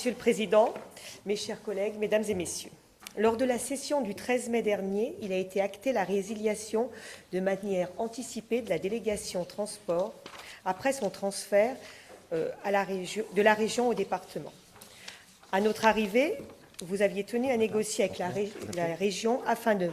Monsieur le Président, mes chers collègues, Mesdames et Messieurs. Lors de la session du 13 mai dernier, il a été acté la résiliation de manière anticipée de la délégation transport après son transfert de la région au département. À notre arrivée, vous aviez tenu à négocier avec la région afin de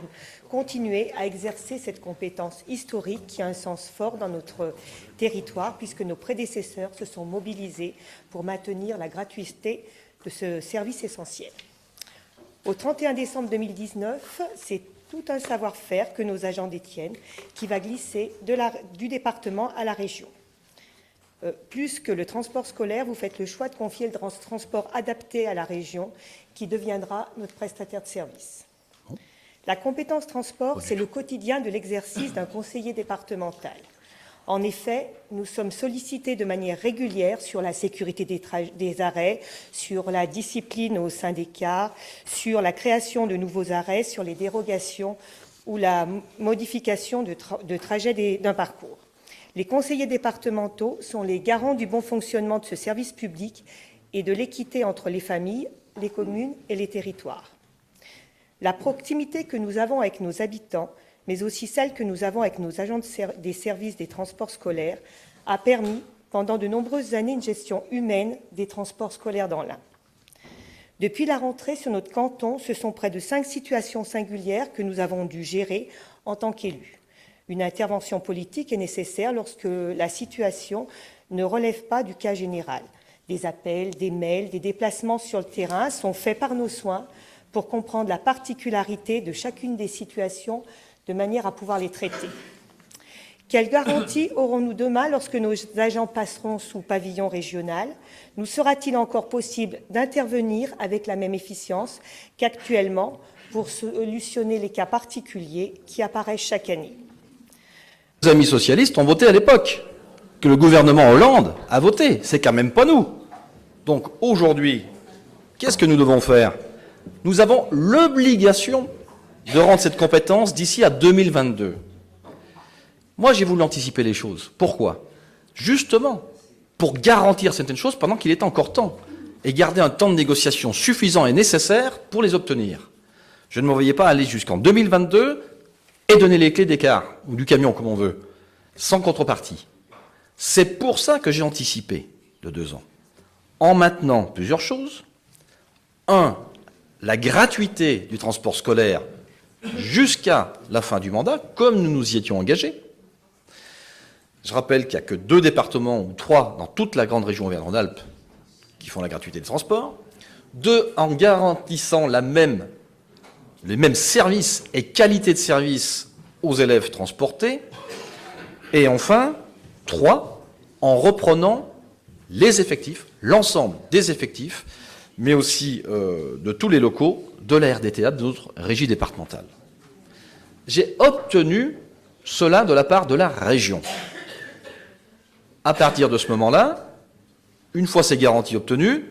continuer à exercer cette compétence historique qui a un sens fort dans notre territoire puisque nos prédécesseurs se sont mobilisés pour maintenir la gratuité de ce service essentiel. Au 31 décembre 2019, c'est tout un savoir-faire que nos agents détiennent qui va glisser du département à la région. Plus que le transport scolaire, vous faites le choix de confier le transport adapté à la région qui deviendra notre prestataire de service. La compétence transport, c'est le quotidien de l'exercice d'un conseiller départemental. En effet, nous sommes sollicités de manière régulière sur la sécurité des arrêts, sur la discipline au sein des cars, sur la création de nouveaux arrêts, sur les dérogations ou la modification de trajet d'un parcours. Les conseillers départementaux sont les garants du bon fonctionnement de ce service public et de l'équité entre les familles, les communes et les territoires. La proximité que nous avons avec nos habitants, mais aussi celle que nous avons avec nos agents des services des transports scolaires, a permis, pendant de nombreuses années, une gestion humaine des transports scolaires dans l'Ain. Depuis la rentrée sur notre canton, ce sont près de 5 situations singulières que nous avons dû gérer en tant qu'élus. Une intervention politique est nécessaire lorsque la situation ne relève pas du cas général. Des appels, des mails, des déplacements sur le terrain sont faits par nos soins pour comprendre la particularité de chacune des situations de manière à pouvoir les traiter. Quelles garanties aurons-nous demain lorsque nos agents passeront sous pavillon régional? Nous sera-t-il encore possible d'intervenir avec la même efficience qu'actuellement pour solutionner les cas particuliers qui apparaissent chaque année? Les amis socialistes ont voté à l'époque, que le gouvernement Hollande a voté, c'est quand même pas nous. Donc aujourd'hui, qu'est-ce que nous devons faire? Nous avons l'obligation de rendre cette compétence d'ici à 2022. Moi, j'ai voulu anticiper les choses. Pourquoi? Justement, pour garantir certaines choses pendant qu'il est encore temps et garder un temps de négociation suffisant et nécessaire pour les obtenir. Je ne me voyais pas aller jusqu'en 2022 et donner les clés des cars, ou du camion, comme on veut, sans contrepartie. C'est pour ça que j'ai anticipé de 2 ans, en maintenant plusieurs choses. 1, la gratuité du transport scolaire jusqu'à la fin du mandat, comme nous nous y étions engagés. Je rappelle qu'il n'y a que 2 départements, ou 3, dans toute la grande région Auvergne-Rhône-Alpes, qui font la gratuité de transport. 2, en garantissant les mêmes services et qualité de service aux élèves transportés. Et enfin, 3, en reprenant les effectifs, l'ensemble des effectifs, mais aussi de tous les locaux de la RDTA, de notre régie départementale. J'ai obtenu cela de la part de la région. À partir de ce moment-là, une fois ces garanties obtenues,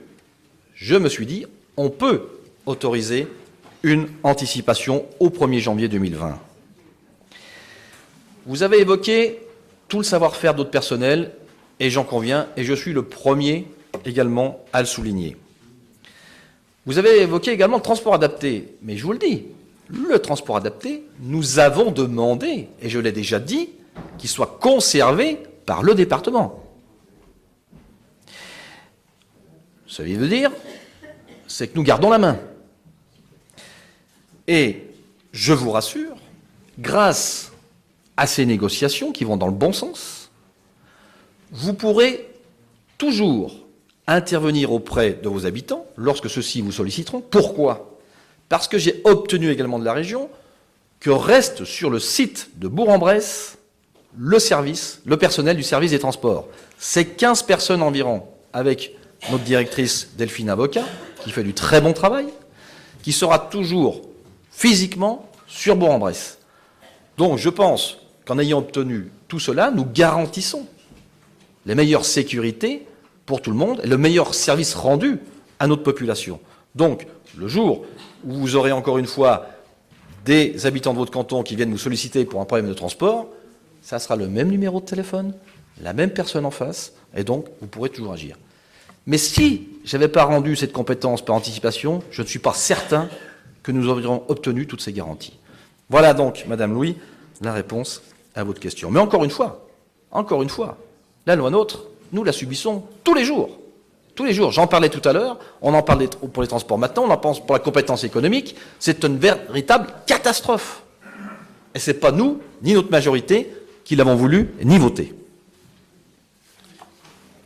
je me suis dit, on peut autoriser une anticipation au 1er janvier 2020. Vous avez évoqué tout le savoir-faire d'autres personnels, et j'en conviens, et je suis le premier également à le souligner. Vous avez évoqué également le transport adapté, mais je vous le dis, le transport adapté, nous avons demandé, et je l'ai déjà dit, qu'il soit conservé par le département. Ce qui veut dire, c'est que nous gardons la main. Et je vous rassure, grâce à ces négociations qui vont dans le bon sens, vous pourrez toujours intervenir auprès de vos habitants lorsque ceux-ci vous solliciteront. Pourquoi? Parce que j'ai obtenu également de la région que reste sur le site de Bourg-en-Bresse le personnel du service des transports. C'est 15 personnes environ, avec notre directrice Delphine Avocat, qui fait du très bon travail, qui sera toujours physiquement sur Bourg-en-Bresse. Donc je pense qu'en ayant obtenu tout cela, nous garantissons les meilleures sécurités pour tout le monde et le meilleur service rendu à notre population. Donc, le jour où vous aurez encore une fois des habitants de votre canton qui viennent vous solliciter pour un problème de transport, ça sera le même numéro de téléphone, la même personne en face, et donc vous pourrez toujours agir. Mais si j'avais pas rendu cette compétence par anticipation, je ne suis pas certain que nous aurions obtenu toutes ces garanties. Voilà donc, Madame Louis, la réponse à votre question. Mais encore une fois, la loi NOTRe, nous la subissons tous les jours. Tous les jours. J'en parlais tout à l'heure, on en parle pour les transports maintenant, on en pense pour la compétence économique. C'est une véritable catastrophe. Et ce n'est pas nous, ni notre majorité, qui l'avons voulu, ni voté.